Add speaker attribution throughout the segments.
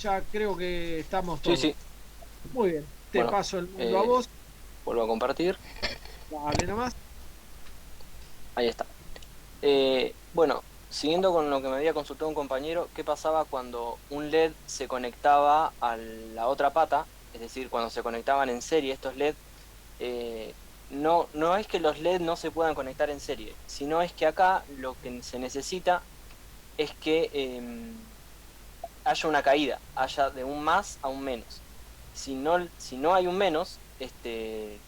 Speaker 1: ya creo que estamos
Speaker 2: Sí,
Speaker 1: todos.
Speaker 2: sí.
Speaker 1: Muy bien, te
Speaker 2: Bueno,
Speaker 1: paso el mando a vos,
Speaker 2: vuelvo a compartir.
Speaker 1: dale nomás.
Speaker 2: Ahí está. Bueno, siguiendo con lo que me había consultado un compañero, ¿qué pasaba cuando un LED se conectaba a la otra pata? Es decir, cuando se conectaban en serie estos LED, eh, no es que los LED no se puedan conectar en serie, sino es que acá lo que se necesita es que haya una caída, haya de un más a un menos. Si no hay un menos,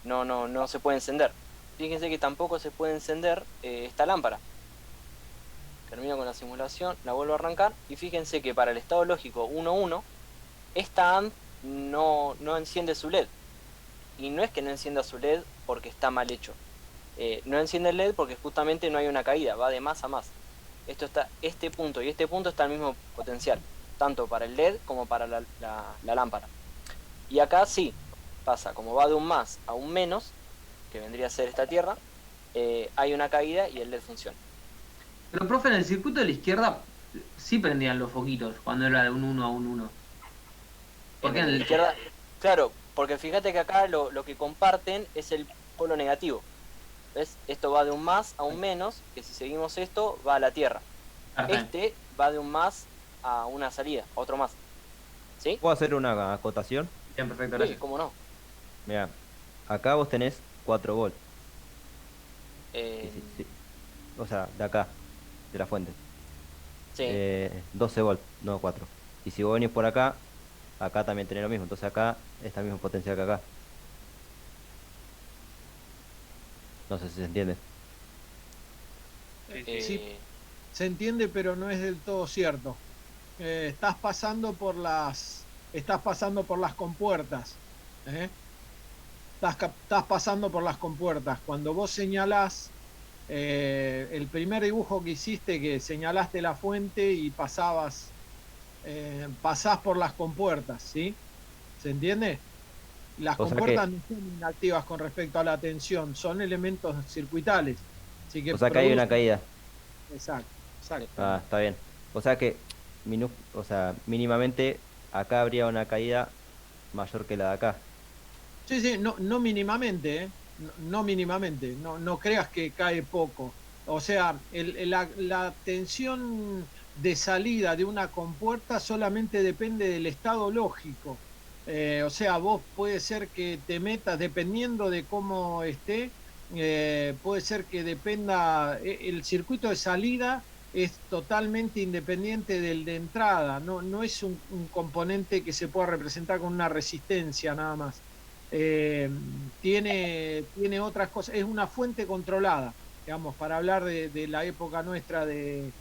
Speaker 2: no se puede encender. Fíjense que tampoco se puede encender esta lámpara. Termino con la simulación, la vuelvo a arrancar y fíjense que para el estado lógico 1.1, esta AND no enciende su LED. Y no es que no encienda su LED porque está mal hecho. No enciende el LED porque justamente no hay una caída, va de más a más. Este punto y este punto está al mismo potencial, tanto para el LED como para la lámpara. Y acá sí, pasa, como va de un más a un menos, que vendría a ser esta tierra, hay una caída y el LED funciona.
Speaker 3: Pero, profe, en el circuito de la izquierda sí prendían los foquitos cuando era de un uno a un uno. ¿Por
Speaker 2: En
Speaker 3: qué
Speaker 2: el
Speaker 3: en
Speaker 2: de la
Speaker 3: el
Speaker 2: izquierda, claro, porque fíjate que acá lo que comparten es el polo negativo. ¿Ves? Esto va de un más a un menos, que si seguimos esto va a la Tierra.
Speaker 3: Perfecto.
Speaker 2: Este va de un más a una salida, a otro más. ¿Sí?
Speaker 4: ¿Puedo hacer una acotación?
Speaker 3: Bien, perfecto,
Speaker 2: Sí,
Speaker 3: gracias.
Speaker 2: cómo no.
Speaker 4: Mira, acá vos tenés 4 volts. Y
Speaker 2: Eh,
Speaker 4: o sea, de acá, de la fuente.
Speaker 2: sí,
Speaker 4: 12 volts, no 4. Y si vos venís por acá, acá también tenés lo mismo. Entonces acá está el mismo potencial que acá. No sé si se entiende.
Speaker 3: Sí, sí.
Speaker 1: Sí,
Speaker 2: eh,
Speaker 1: se entiende, pero no es del todo cierto. Estás pasando por las compuertas. ¿Eh? Estás pasando por las compuertas. Cuando vos señalás el primer dibujo que hiciste, que señalaste la fuente y pasás por las compuertas, ¿sí? ¿Se entiende? Las
Speaker 4: O sea que,
Speaker 1: compuertas no son inactivas con respecto a la tensión, son elementos circuitales. Así que
Speaker 4: o sea que hay una
Speaker 1: producen.
Speaker 4: caída.
Speaker 1: Exacto,
Speaker 2: sí.
Speaker 4: Ah,
Speaker 1: exactamente.
Speaker 4: está bien. O sea que, o sea, mínimamente acá habría una caída mayor que la de acá.
Speaker 1: Sí, sí, no, no mínimamente, ¿eh? No, no mínimamente, no, no creas que cae poco. O sea, la tensión de salida de una compuerta solamente depende del estado lógico. O sea, vos puede ser que te metas, dependiendo de cómo esté, puede ser que dependa, el circuito de salida es totalmente independiente del de entrada, no, no es un componente que se pueda representar con una resistencia nada más. eh, tiene otras cosas, es una fuente controlada, digamos, para hablar de la época nuestra de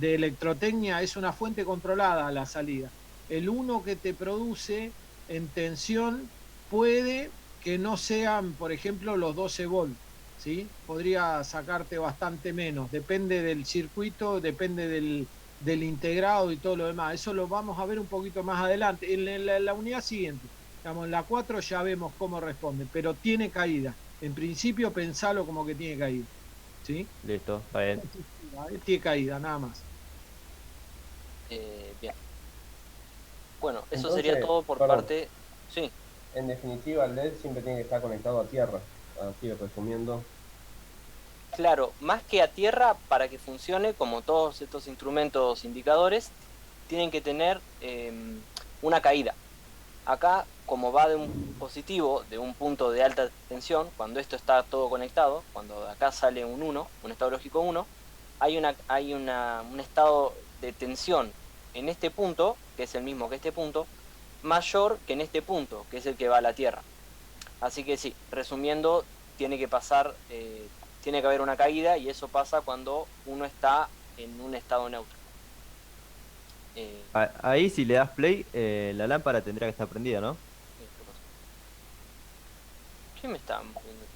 Speaker 1: electrotecnia, es una fuente controlada a la salida. El uno que te produce en tensión puede que no sean, por ejemplo, los 12 volts, ¿sí? Podría sacarte bastante menos, depende del circuito, depende del integrado y todo lo demás. Eso lo vamos a ver un poquito más adelante, en la unidad siguiente. Digamos, en la 4 ya vemos cómo responde, pero tiene caída. En principio, pensalo como que tiene caída. ¿Sí?
Speaker 4: Listo, está bien.
Speaker 1: Tiene caída, nada más.
Speaker 2: Bien. Bueno, eso sería
Speaker 5: Entonces,
Speaker 2: todo por
Speaker 5: perdón,
Speaker 2: parte. Sí,
Speaker 5: en definitiva el LED siempre tiene que estar conectado a tierra. Así resumiendo.
Speaker 2: claro, más que a tierra, para que funcione, como todos estos instrumentos indicadores, tienen que tener una caída. Acá, como va de un positivo, de un punto de alta tensión, cuando esto está todo conectado, cuando de acá sale un 1, un estado lógico 1, un estado de tensión en este punto, que es el mismo que este punto, mayor que en este punto, que es el que va a la Tierra. Así que sí, resumiendo, tiene que haber una caída y eso pasa cuando uno está en un estado neutro. Eh,
Speaker 4: Ahí si le das play, la lámpara tendría que estar prendida, ¿no?
Speaker 2: ¿Qué pasó? ¿Qué me está moviendo?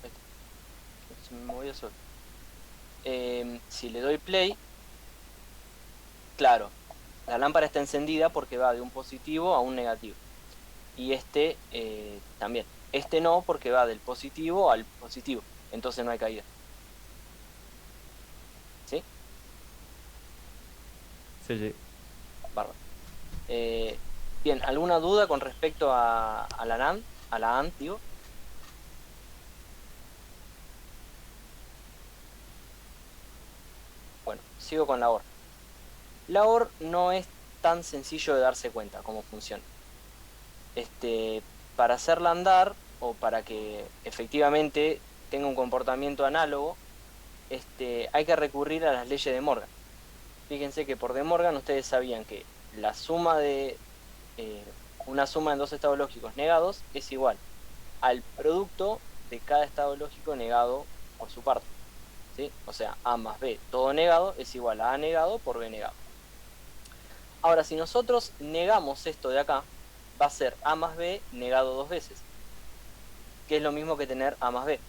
Speaker 2: Ahí está. Se me movió solo. Si le doy play, claro, la lámpara está encendida porque va de un positivo a un negativo. Y también. Este no porque va del positivo al positivo. Entonces no hay caída. ¿Sí?
Speaker 4: Sí, sí.
Speaker 2: Bárbaro. Bien, ¿alguna duda con respecto a la NAND? A la AND, digo. Bueno, sigo con la OR. La OR no es tan sencillo de darse cuenta cómo funciona. Para hacerla andar o para que efectivamente tenga un comportamiento análogo, hay que recurrir a las leyes de Morgan. Fíjense que por De Morgan ustedes sabían que la suma de una suma en dos estados lógicos negados es igual al producto de cada estado lógico negado por su parte. ¿Sí? O sea, A más B todo negado es igual a A negado por B negado. Ahora, si nosotros negamos esto de acá, va a ser A más B negado dos veces, que es lo mismo que tener A más B.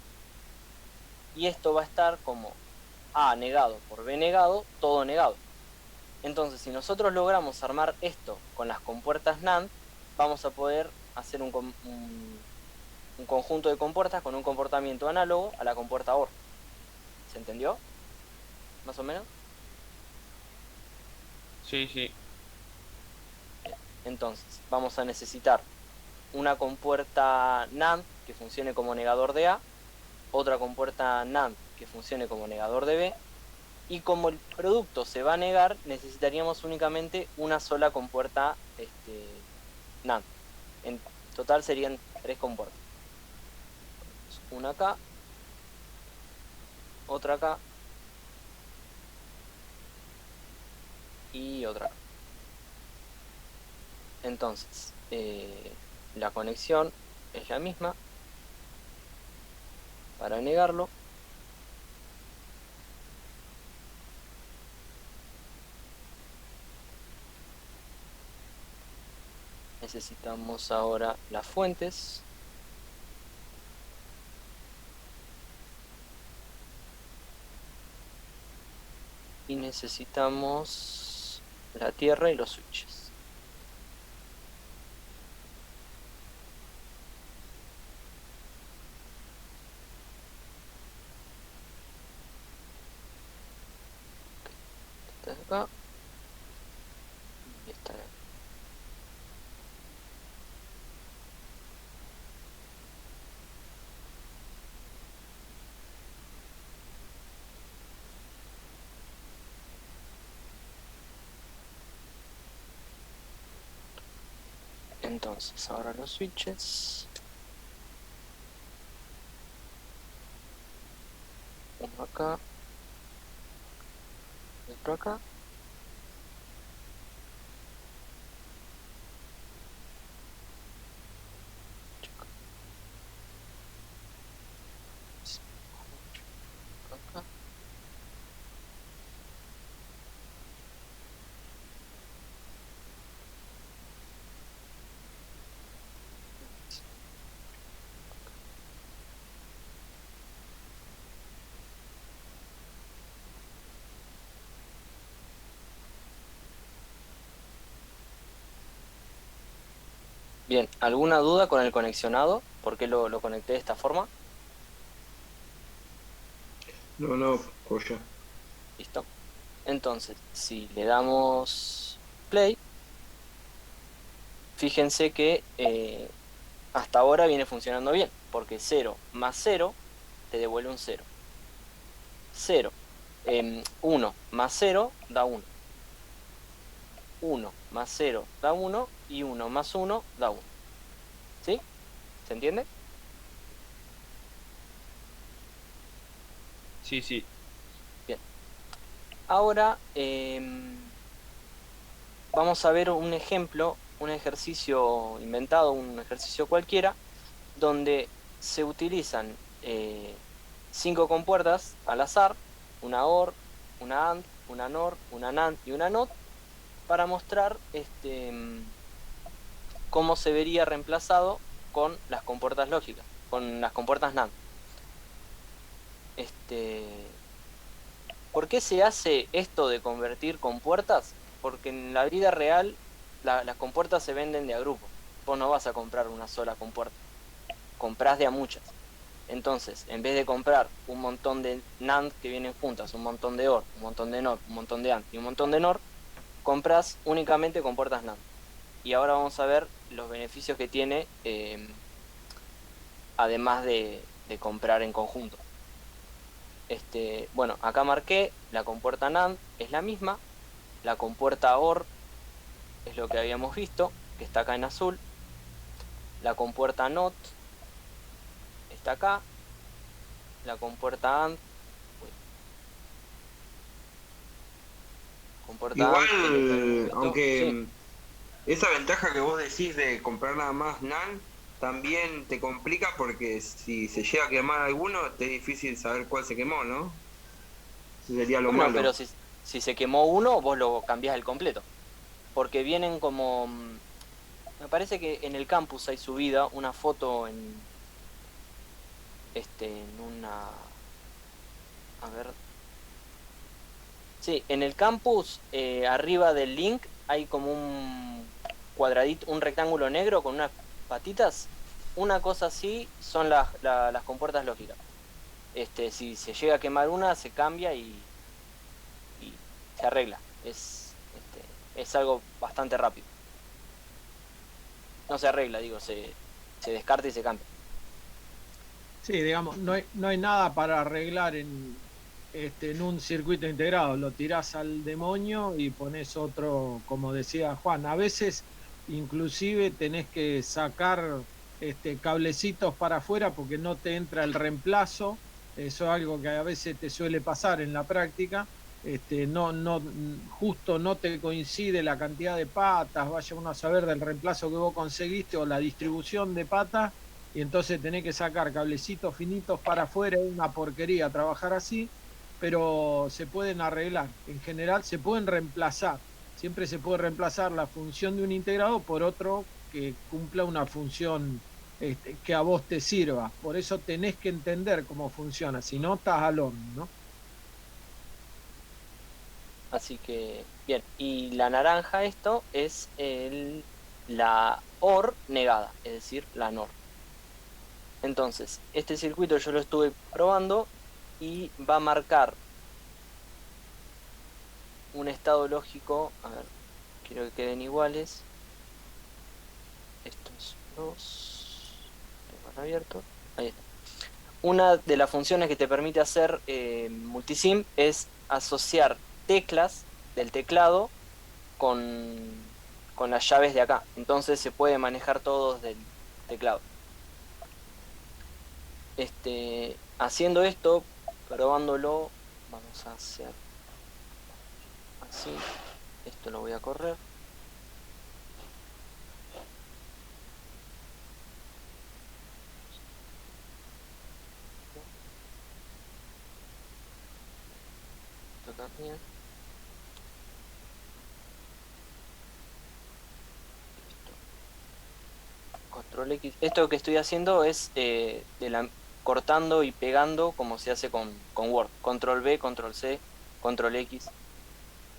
Speaker 2: Y esto va a estar como A negado por B negado, todo negado. Entonces, si nosotros logramos armar esto con las compuertas NAND, vamos a poder hacer un conjunto de compuertas con un comportamiento análogo a la compuerta OR. ¿Se entendió? ¿Más o menos?
Speaker 6: Sí, sí.
Speaker 2: Entonces, vamos a necesitar una compuerta NAND que funcione como negador de A, otra compuerta NAND que funcione como negador de B, y como el producto se va a negar, necesitaríamos únicamente una sola compuerta NAND. En total serían 3 compuertas. Una acá, otra acá y otra acá. Entonces, la conexión es la misma. Para negarlo, necesitamos ahora las fuentes. Y necesitamos la tierra y los switches. Esta de acá. Y esta de acá. Entonces, ahora los switches. Uno acá. Otro acá. Acá. Bien, ¿alguna duda con el conexionado? ¿Por qué lo conecté de esta forma?
Speaker 1: No, joya.
Speaker 2: Listo. Entonces, si le damos play, fíjense que hasta ahora viene funcionando bien, porque 0 más 0 te devuelve un 0. 0, 1 más 0 da 1. 1 más 0 da 1 y 1 más 1 da 1. ¿Sí? ¿Se entiende?
Speaker 6: Sí, sí.
Speaker 2: Bien. Ahora vamos a ver un ejemplo, un ejercicio inventado, un ejercicio cualquiera, donde se utilizan 5 compuertas al azar, una OR, una AND, una NOR, una NAND y una NOT, para mostrar cómo se vería reemplazado con las compuertas lógicas, con las compuertas NAND. ¿Por qué se hace esto de convertir compuertas? Porque en la vida real las compuertas se venden de a grupo. Vos no vas a comprar una sola compuerta, comprás de a muchas. Entonces, en vez de comprar un montón de NAND que vienen juntas, un montón de OR, un montón de NOR, un montón de AND y un montón de NOR, compras únicamente compuertas NAND. Y ahora vamos a ver los beneficios que tiene, además de comprar en conjunto. Bueno, acá marqué la compuerta NAND, es la misma. La compuerta OR es lo que habíamos visto, que está acá en azul. La compuerta NOT está acá. La compuerta AND. Compuerta
Speaker 6: Igual,
Speaker 2: AND,
Speaker 6: aunque
Speaker 2: sí.
Speaker 6: esa ventaja que vos decís de comprar nada más NAND, también te complica porque si se llega a quemar alguno, te es difícil saber cuál se quemó, ¿no? Eso sería lo
Speaker 2: Bueno,
Speaker 6: malo.
Speaker 2: pero si se quemó uno, vos lo cambiás el completo. Porque vienen como... Me parece que en el campus hay subida una foto en una... A ver... Sí, en el campus, arriba del link, hay como un cuadradito, un rectángulo negro con unas patitas. Una cosa así son las compuertas lógicas. Si se llega a quemar una, se cambia y se arregla. Es algo bastante rápido. No se arregla, digo, se descarta y se cambia.
Speaker 1: Sí, digamos, no hay nada para arreglar en un circuito integrado. Lo tirás al demonio y pones otro, como decía Juan. A veces inclusive tenés que sacar cablecitos para afuera porque no te entra el reemplazo. Eso es algo que a veces te suele pasar en la práctica. Justo no te coincide la cantidad de patas, vaya uno a saber del reemplazo que vos conseguiste o la distribución de patas, y entonces tenés que sacar cablecitos finitos para afuera. Es una porquería trabajar así, pero se pueden arreglar. En general se pueden reemplazar. Siempre se puede reemplazar la función de un integrado por otro que cumpla una función que a vos te sirva. Por eso tenés que entender cómo funciona, si no estás al horno, ¿no?
Speaker 2: Así que, bien. Y la naranja, esto es la OR negada, es decir, la NOR. Entonces, este circuito yo lo estuve probando y va a marcar un estado lógico. A ver, quiero que queden iguales. Estos dos tengo abierto. Ahí está. Una de las funciones que te permite hacer multisim es asociar teclas del teclado con las llaves de acá. Entonces se puede manejar todo desde el teclado. Haciendo esto, probándolo, vamos a hacer así. Esto lo voy a correr. Esto también. Control X. Esto que estoy haciendo es cortando y pegando como se hace con Word. Control B, Control C, Control X.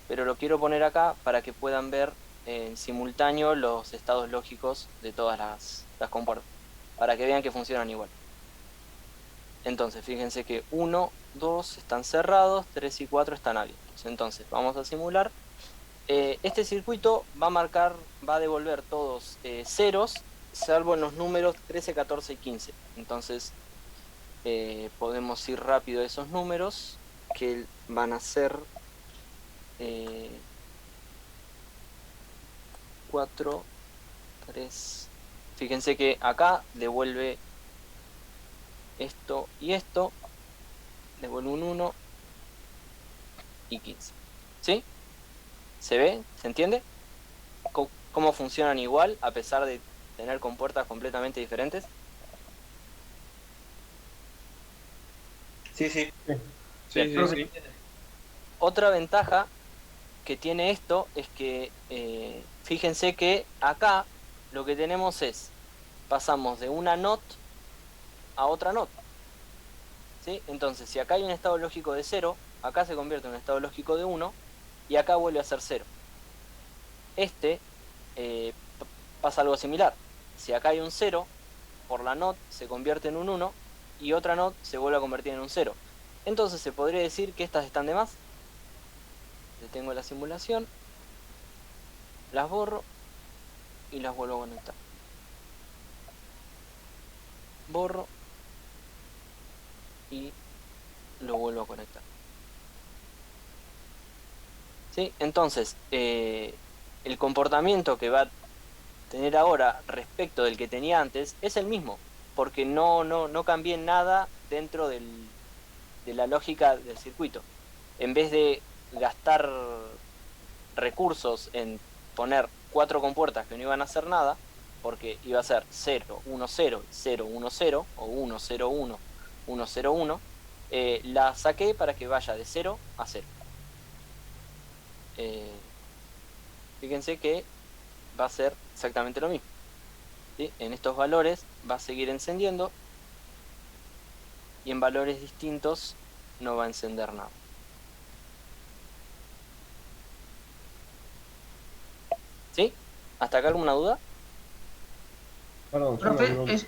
Speaker 2: Pero lo quiero poner acá para que puedan ver en simultáneo los estados lógicos de todas las compuertas. Para que vean que funcionan igual. Entonces, fíjense que 1, 2 están cerrados, 3 y 4 están abiertos. Entonces, vamos a simular. Este circuito va a devolver todos ceros, salvo en los números 13, 14 y 15. Entonces, podemos ir rápido a esos números, que van a ser 4, 3. Fíjense que acá devuelve esto y esto, devuelve un 1 y 15. ¿Sí? ¿Se ve? ¿Se entiende? ¿Cómo funcionan igual a pesar de tener compuertas completamente diferentes?
Speaker 6: Sí, sí.
Speaker 5: Sí, sí, sí.
Speaker 2: Otra ventaja que tiene esto es que fíjense que acá lo que tenemos es, pasamos de una NOT a otra NOT. ¿Sí? Entonces, si acá hay un estado lógico de 0, acá se convierte en un estado lógico de 1 y acá vuelve a ser 0. Pasa algo similar. Si acá hay un 0, por la NOT se convierte en un 1 y otra NOT se vuelve a convertir en un 0. Entonces se podría decir que estas están de más. Detengo la simulación, las borro y las vuelvo a conectar. Borro y lo vuelvo a conectar. ¿Sí? Entonces, el comportamiento que va a tener ahora respecto del que tenía antes es el mismo, porque no cambié nada dentro de la lógica del circuito. En vez de gastar recursos en poner 4 compuertas que no iban a hacer nada, porque iba a ser 0, 1, 0, 0, 1, 0, o 1, 0, 1, 1, 0, 1, la saqué para que vaya de 0 a 0. Fíjense que va a ser exactamente lo mismo, ¿sí? En estos valores va a seguir encendiendo y en valores distintos no va a encender nada. ¿Sí? ¿Hasta acá alguna duda?
Speaker 5: Perdón, yo
Speaker 3: Profe,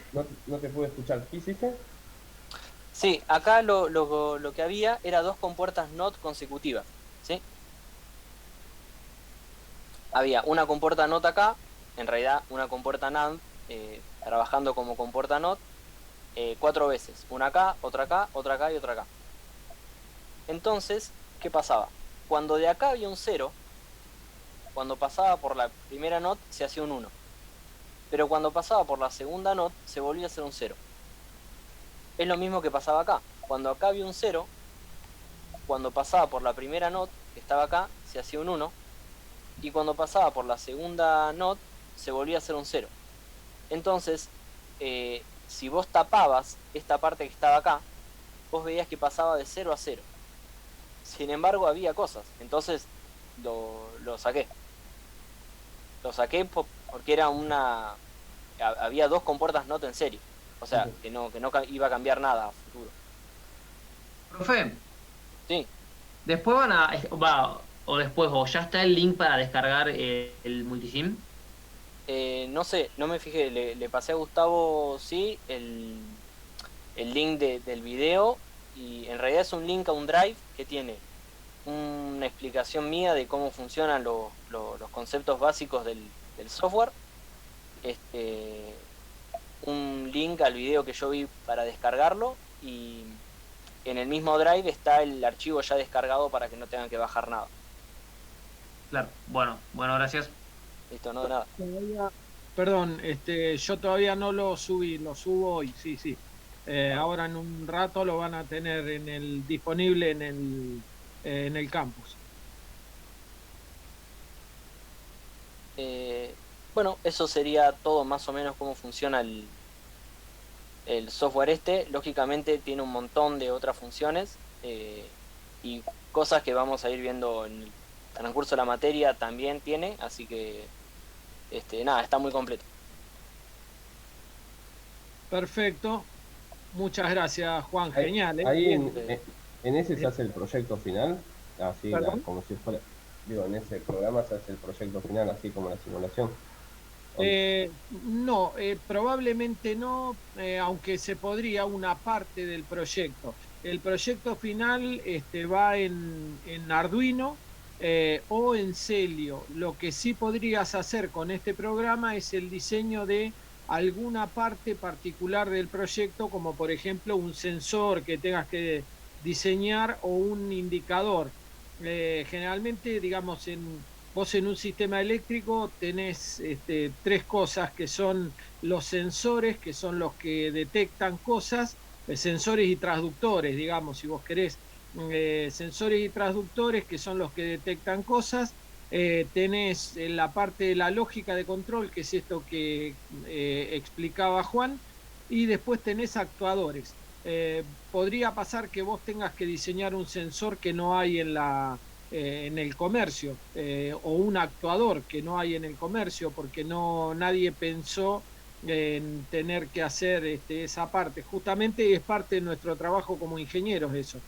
Speaker 5: no te pude escuchar. ¿Qué hiciste?
Speaker 2: Sí, acá lo que había era 2 compuertas NOT consecutivas, ¿sí? Había una compuerta NOT acá, en realidad una compuerta NAND, trabajando como compuerta NOT, 4 veces. Una acá, otra acá, otra acá y otra acá. Entonces, ¿qué pasaba? Cuando de acá había un 0, cuando pasaba por la primera NOT se hacía un 1. Pero cuando pasaba por la segunda NOT se volvía a hacer un 0. Es lo mismo que pasaba acá. Cuando acá había un 0, cuando pasaba por la primera NOT, que estaba acá, se hacía un 1. Y cuando pasaba por la segunda NOT, se volvía a hacer un 0. Entonces, si vos tapabas esta parte que estaba acá, vos veías que pasaba de 0 a 0. Sin embargo, había cosas. Entonces, lo saqué. Lo saqué porque era había 2 compuertas NOT en serie. O sea, que no iba a cambiar nada a futuro.
Speaker 3: profe,
Speaker 2: Sí.
Speaker 3: después o ya está el link para descargar el multisim.
Speaker 2: No sé, no me fijé. Le pasé a Gustavo, sí, el link del video. Y en realidad es un link a un drive que tiene una explicación mía de cómo funcionan los conceptos básicos del software. Un link al video que yo vi para descargarlo, y en el mismo drive está el archivo ya descargado para que no tengan que bajar nada.
Speaker 3: Claro, bueno, gracias.
Speaker 2: Listo, no de nada.
Speaker 1: Perdón, yo todavía no lo subí, lo subo hoy, sí. Ahora en un rato lo van a tener disponible en el campus.
Speaker 2: Bueno, eso sería todo más o menos cómo funciona el software Lógicamente tiene un montón de otras funciones y cosas que vamos a ir viendo en el transcurso de la materia también tiene, así que nada, está muy completo.
Speaker 1: Perfecto, muchas gracias Juan, genial.
Speaker 5: Ahí en ese se hace el proyecto final, así como si fuera, en ese programa se hace el proyecto final, así como la simulación.
Speaker 1: No, probablemente no, aunque se podría una parte del proyecto. El proyecto final va en Arduino o en Celio. Lo que sí podrías hacer con este programa es el diseño de alguna parte particular del proyecto, como por ejemplo un sensor que tengas que diseñar o un indicador. Generalmente, digamos, vos en un sistema eléctrico tenés 3 cosas que son los sensores, que son los que detectan cosas, sensores y transductores, digamos, si vos querés, sensores y transductores que son los que detectan cosas. Tenés la parte de la lógica de control, que es esto que explicaba Juan, y después tenés actuadores. Podría pasar que vos tengas que diseñar un sensor que no hay en el comercio, o un actuador que no hay en el comercio, porque nadie pensó en tener que hacer esa parte. Justamente es parte de nuestro trabajo como ingenieros eso.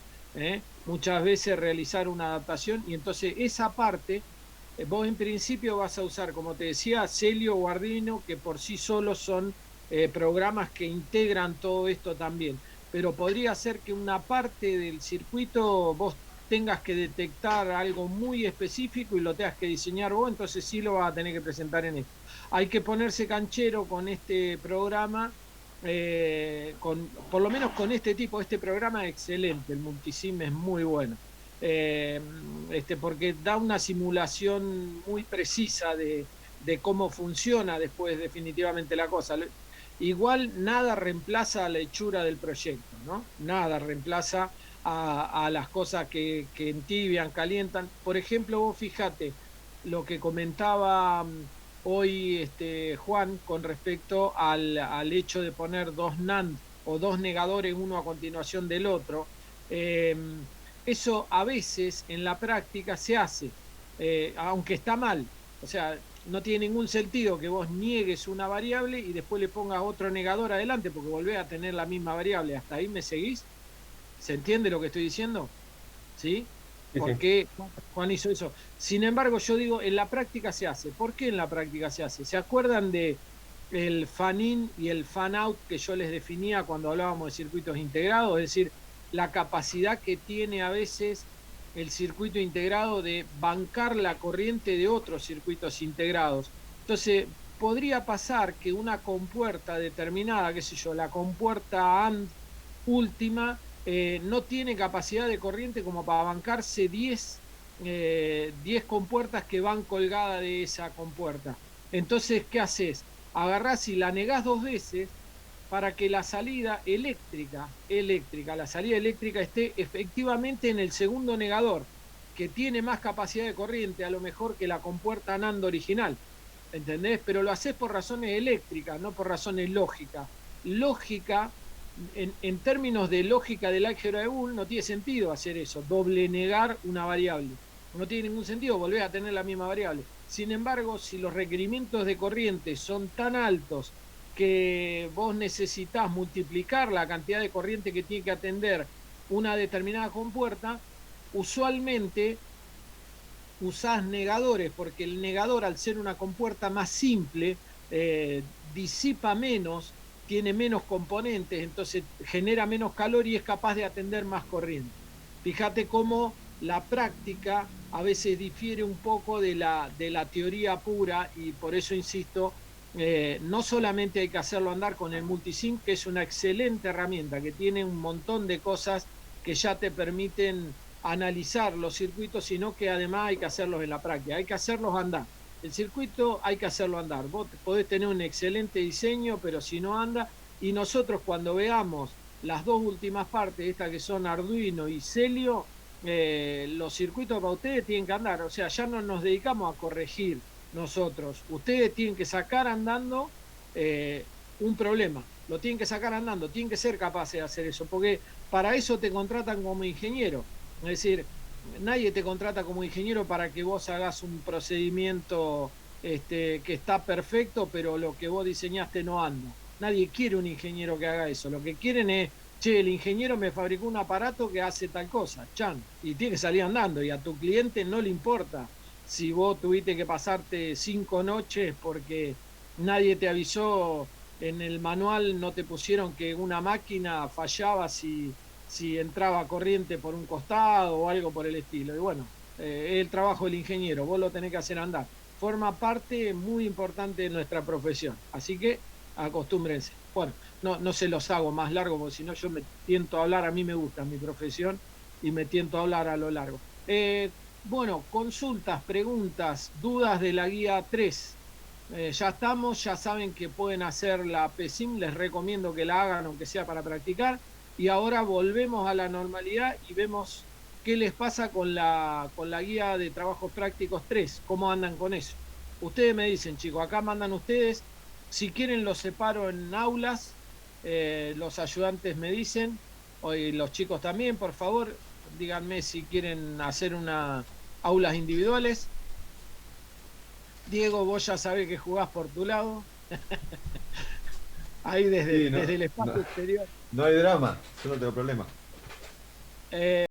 Speaker 1: Muchas veces realizar una adaptación, y entonces esa parte vos en principio vas a usar, como te decía, Celio o Arduino, que por sí solos son programas que integran todo esto también. pero podría ser que una parte del circuito vos tengas que detectar algo muy específico y lo tengas que diseñar vos, entonces sí lo vas a tener que presentar en esto. Hay que ponerse canchero con este programa, por lo menos con este tipo. Este programa es excelente, el Multisim es muy bueno, porque da una simulación muy precisa de cómo funciona después definitivamente la cosa. Igual nada reemplaza la hechura del proyecto, ¿no? Nada reemplaza a las cosas que entibian, calientan. Por ejemplo, vos fíjate lo que comentaba hoy Juan con respecto al hecho de poner dos NAND o dos negadores uno a continuación del otro. Eso a veces en la práctica se hace, aunque está mal. O sea, no tiene ningún sentido que vos niegues una variable y después le pongas otro negador adelante, porque volvés a tener la misma variable. ¿Hasta ahí me seguís? ¿Se entiende lo que estoy diciendo? ¿Sí? ¿Por qué Juan hizo eso? Sin embargo, yo digo, en la práctica se hace. ¿Por qué en la práctica se hace? ¿Se acuerdan de el fan-in y el fan-out que yo les definía cuando hablábamos de circuitos integrados? Es decir, la capacidad que tiene a veces el circuito integrado de bancar la corriente de otros circuitos integrados. Entonces, podría pasar que una compuerta determinada, qué sé yo, la compuerta AND última, no tiene capacidad de corriente como para bancarse 10 compuertas que van colgadas de esa compuerta. Entonces, ¿qué haces? Agarrás y la negás 2 veces para que la salida eléctrica, la salida eléctrica esté efectivamente en el segundo negador, que tiene más capacidad de corriente a lo mejor que la compuerta NAND original. ¿Entendés? Pero lo haces por razones eléctricas, no por razones lógicas. Lógica, en términos de lógica del álgebra de Boole, no tiene sentido hacer eso, doble negar una variable. No tiene ningún sentido, volvés a tener la misma variable. Sin embargo, si los requerimientos de corriente son tan altos que vos necesitas multiplicar la cantidad de corriente que tiene que atender una determinada compuerta, usualmente usás negadores, porque el negador, al ser una compuerta más simple, disipa menos, tiene menos componentes, entonces genera menos calor y es capaz de atender más corriente. Fíjate cómo la práctica a veces difiere un poco de la teoría pura, y por eso insisto, no solamente hay que hacerlo andar con el Multisim, que es una excelente herramienta, que tiene un montón de cosas que ya te permiten analizar los circuitos, sino que además hay que hacerlos en la práctica, hay que hacerlos andar. El circuito hay que hacerlo andar. Vos podés tener un excelente diseño, pero si no anda, y nosotros cuando veamos las dos últimas partes, estas que son Arduino y Celio, los circuitos para ustedes tienen que andar. O sea, ya no nos dedicamos a corregir nosotros. Ustedes tienen que sacar andando un problema. Lo tienen que sacar andando, tienen que ser capaces de hacer eso, porque para eso te contratan como ingeniero. Es decir, nadie te contrata como ingeniero para que vos hagas un procedimiento que está perfecto, pero lo que vos diseñaste no anda. Nadie quiere un ingeniero que haga eso. Lo que quieren es, che, el ingeniero me fabricó un aparato que hace tal cosa, chan, y tiene que salir andando, y a tu cliente no le importa si vos tuviste que pasarte 5 noches porque nadie te avisó, en el manual no te pusieron que una máquina fallaba si entraba corriente por un costado o algo por el estilo. Y bueno, es el trabajo del ingeniero, vos lo tenés que hacer andar. Forma parte muy importante de nuestra profesión, así que acostúmbrense. Bueno, no se los hago más largo, porque si no yo me tiento a hablar, a mí me gusta mi profesión y me tiento a hablar a lo largo. Bueno, consultas, preguntas, dudas de la guía 3. Ya estamos, ya saben que pueden hacer la PSIM, les recomiendo que la hagan aunque sea para practicar. Y ahora volvemos a la normalidad y vemos qué les pasa con la guía de trabajos prácticos 3, cómo andan con eso. Ustedes me dicen, chicos, acá mandan ustedes, si quieren los separo en aulas, los ayudantes me dicen, y los chicos también, por favor, díganme si quieren hacer aulas individuales. Diego, vos ya sabés que jugás por tu lado. Ahí desde el espacio exterior.
Speaker 7: No hay drama, yo no tengo problema.